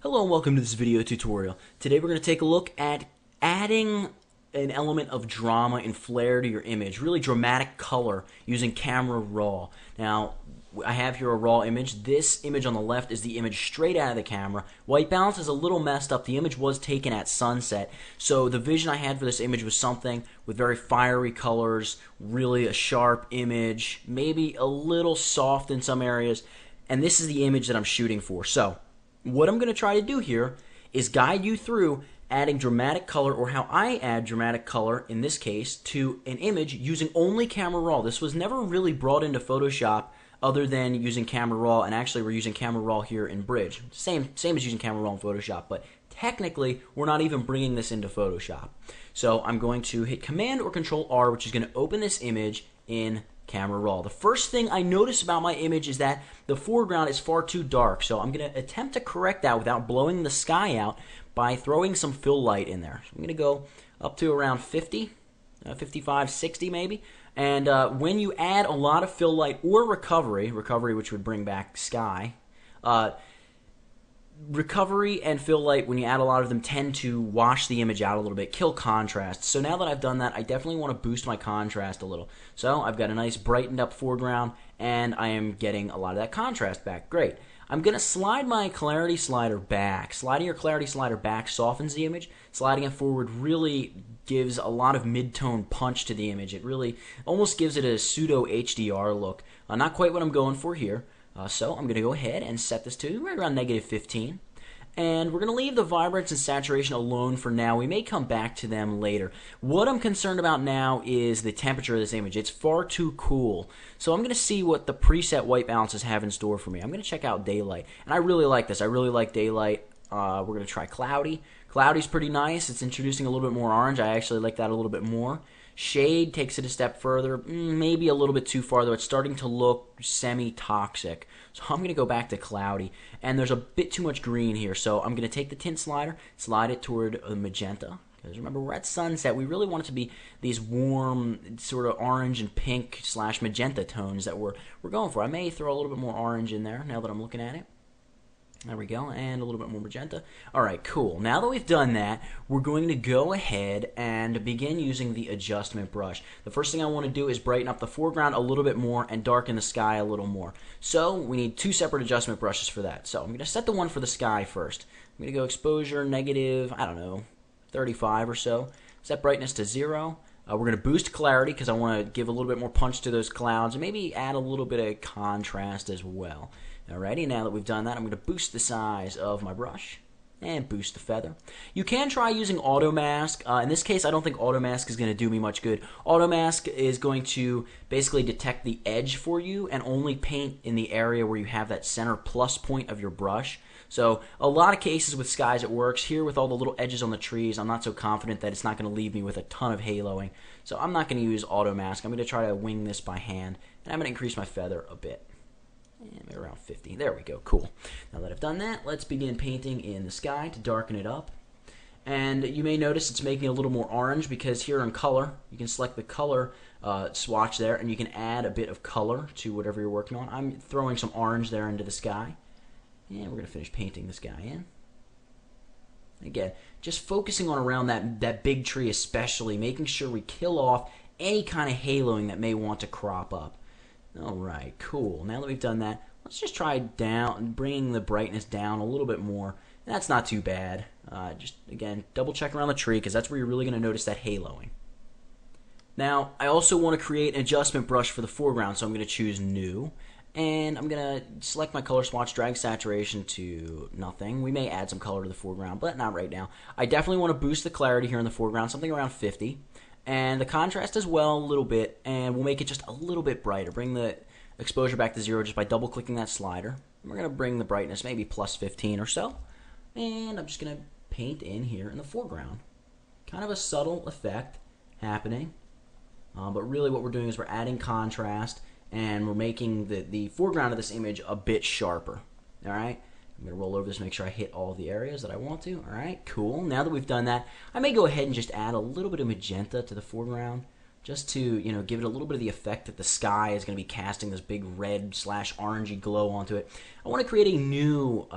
Hello and welcome to this video tutorial. Today we're going to take a look at adding an element of drama and flair to your image, really dramatic color using camera raw. Now, I have here a raw image. This image on the left is the image straight out of the camera. White balance is a little messed up. The image was taken at sunset, so the vision I had for this image was something with very fiery colors, really a sharp image, maybe a little soft in some areas, and this is the image that I'm shooting for. So, what I'm going to try to do here is guide you through adding dramatic color, or how I add dramatic color, in this case, to an image using only camera raw. This was never really brought into Photoshop other than using camera raw, and actually we're using camera raw here in Bridge. Same as using camera raw in Photoshop, but technically we're not even bringing this into Photoshop. So I'm going to hit Command or Control R, which is going to open this image in camera raw. The first thing I notice about my image is that the foreground is far too dark, so I'm going to attempt to correct that without blowing the sky out by throwing some fill light in there. So I'm going to go up to around 50, 55, 60 maybe, and when you add a lot of fill light or recovery which would bring back sky, recovery and fill light, when you add a lot of them, tend to wash the image out a little bit, kill contrast. So now that I've done that, I definitely want to boost my contrast a little. So I've got a nice brightened up foreground, and I am getting a lot of that contrast back. Great. I'm going to slide my clarity slider back. Sliding your clarity slider back softens the image. Sliding it forward really gives a lot of mid-tone punch to the image. It really almost gives it a pseudo HDR look. Not quite what I'm going for here. So I'm going to go ahead and set this to right around -15. And we're going to leave the vibrance and saturation alone for now. We may come back to them later. What I'm concerned about now is the temperature of this image. It's far too cool. So I'm going to see what the preset white balances have in store for me. I'm going to check out daylight. And I really like this. I really like daylight. We're going to try cloudy. Cloudy's pretty nice. It's introducing a little bit more orange. I actually like that a little bit more. Shade takes it a step further, maybe a little bit too far, though it's starting to look semi-toxic. So I'm going to go back to cloudy, and there's a bit too much green here, so I'm going to take the tint slider, slide it toward magenta. Because remember, we're at sunset. We really want it to be these warm, sort of orange and pink / magenta tones that we're going for. I may throw a little bit more orange in there now that I'm looking at it. There we go, and a little bit more magenta. Alright, cool. Now that we've done that, we're going to go ahead and begin using the adjustment brush. The first thing I want to do is brighten up the foreground a little bit more and darken the sky a little more. So, we need two separate adjustment brushes for that. So, I'm going to set the one for the sky first. I'm going to go exposure negative, I don't know, 35 or so. Set brightness to 0. We're going to boost clarity because I want to give a little bit more punch to those clouds and maybe add a little bit of contrast as well. Alrighty, now that we've done that, I'm going to boost the size of my brush and boost the feather. You can try using auto mask. In this case, I don't think auto mask is going to do me much good. Auto mask is going to basically detect the edge for you and only paint in the area where you have that center plus point of your brush. So a lot of cases with skies it works. Here with all the little edges on the trees, I'm not so confident that it's not going to leave me with a ton of haloing. So I'm not going to use auto mask. I'm going to try to wing this by hand, and I'm going to increase my feather a bit. Maybe around 50. There we go. Cool. Now that I've done that, let's begin painting in the sky to darken it up. And you may notice it's making it a little more orange because here in color, you can select the color swatch there, and you can add a bit of color to whatever you're working on. I'm throwing some orange there into the sky. And we're going to finish painting this guy in. Again, just focusing on around that big tree especially, making sure we kill off any kind of haloing that may want to crop up. Alright, cool. Now that we've done that, let's just try bringing the brightness down a little bit more. That's not too bad. Just, again, double check around the tree because that's where you're really going to notice that haloing. Now, I also want to create an adjustment brush for the foreground, so I'm going to choose New. And I'm going to select my color swatch, drag saturation to nothing. We may add some color to the foreground, but not right now. I definitely want to boost the clarity here in the foreground, something around 50. And the contrast as well, a little bit, and we'll make it just a little bit brighter. Bring the exposure back to 0 just by double-clicking that slider. And we're going to bring the brightness maybe plus 15 or so. And I'm just going to paint in here in the foreground. Kind of a subtle effect happening. But really what we're doing is we're adding contrast, and we're making the foreground of this image a bit sharper. Alright? I'm going to roll over this, make sure I hit all the areas that I want to. Alright, cool. Now that we've done that, I may go ahead and just add a little bit of magenta to the foreground, just to, give it a little bit of the effect that the sky is going to be casting this big red / orangey glow onto it. I want to create a new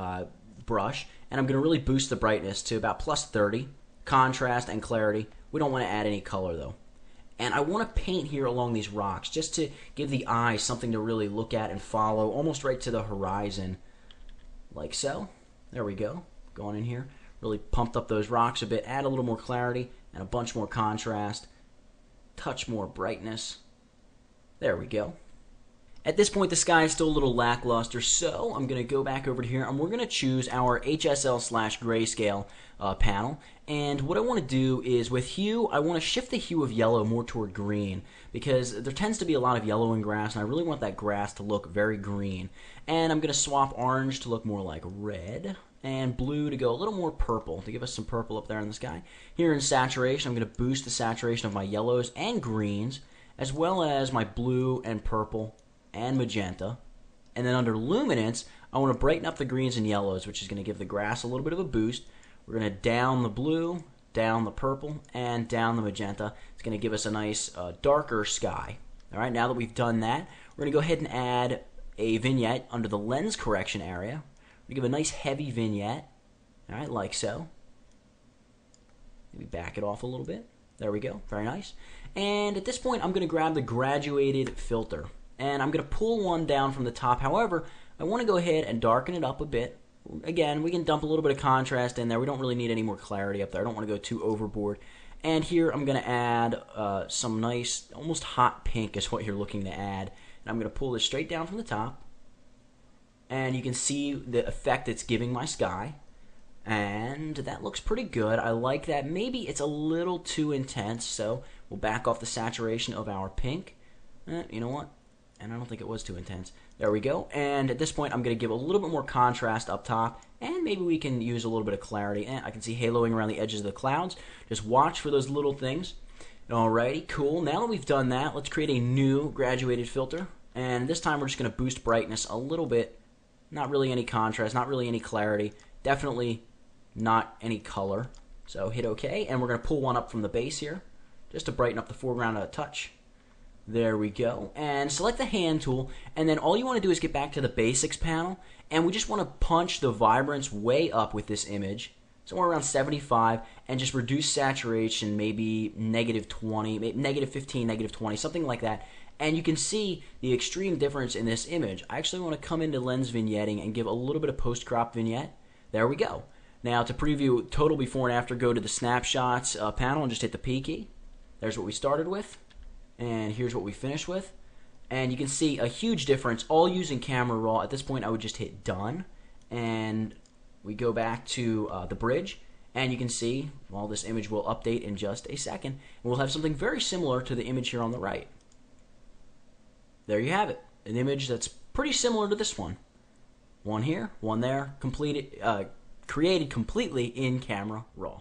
brush, and I'm going to really boost the brightness to about plus 30, contrast and clarity. We don't want to add any color though. And I want to paint here along these rocks just to give the eye something to really look at and follow, almost right to the horizon, like so. There we go. Going in here, really pumped up those rocks a bit, add a little more clarity and a bunch more contrast, touch more brightness. There we go. At this point, the sky is still a little lackluster, so I'm going to go back over to here, and we're going to choose our HSL/grayscale panel. And what I want to do is, with hue, I want to shift the hue of yellow more toward green, because there tends to be a lot of yellow in grass, and I really want that grass to look very green. And I'm going to swap orange to look more like red, and blue to go a little more purple, to give us some purple up there in the sky. Here in saturation, I'm going to boost the saturation of my yellows and greens, as well as my blue and purple and magenta. And then under luminance, I want to brighten up the greens and yellows, which is going to give the grass a little bit of a boost. We're going to down the blue, down the purple, and down the magenta. It's going to give us a nice darker sky. All right, now that we've done that, we're going to go ahead and add a vignette under the lens correction area. We're going to give a nice heavy vignette, all right, like so. Maybe back it off a little bit. There we go, very nice. And at this point, I'm going to grab the graduated filter, and I'm going to pull one down from the top. However, I want to go ahead and darken it up a bit. Again, we can dump a little bit of contrast in there. We don't really need any more clarity up there. I don't want to go too overboard. And here I'm going to add some nice, almost hot pink is what you're looking to add. And I'm going to pull this straight down from the top. And you can see the effect it's giving my sky. And that looks pretty good. I like that. Maybe it's a little too intense, so we'll back off the saturation of our pink. You know what? And I don't think it was too intense. There we go. And at this point, I'm going to give a little bit more contrast up top, and maybe we can use a little bit of clarity. I can see haloing around the edges of the clouds. Just watch for those little things. Alrighty, cool. Now that we've done that, let's create a new graduated filter. And this time, we're just going to boost brightness a little bit. Not really any contrast, not really any clarity. Definitely not any color. So hit OK, and we're going to pull one up from the base here, just to brighten up the foreground a touch. There we go. And select the hand tool, and then all you want to do is get back to the basics panel, and we just want to punch the vibrance way up with this image, somewhere around 75, and just reduce saturation, maybe -20, maybe -15, -20, something like that. And you can see the extreme difference in this image. I actually want to come into lens vignetting and give a little bit of post-crop vignette. There we go. Now to preview total before and after, go to the snapshots panel and just hit the P key. There's what we started with. And here's what we finished with. And you can see a huge difference, all using camera raw. At this point, I would just hit done. And we go back to the bridge. And you can see, well, this image will update in just a second. And we'll have something very similar to the image here on the right. There you have it. An image that's pretty similar to this one. One here, one there, created completely in camera raw.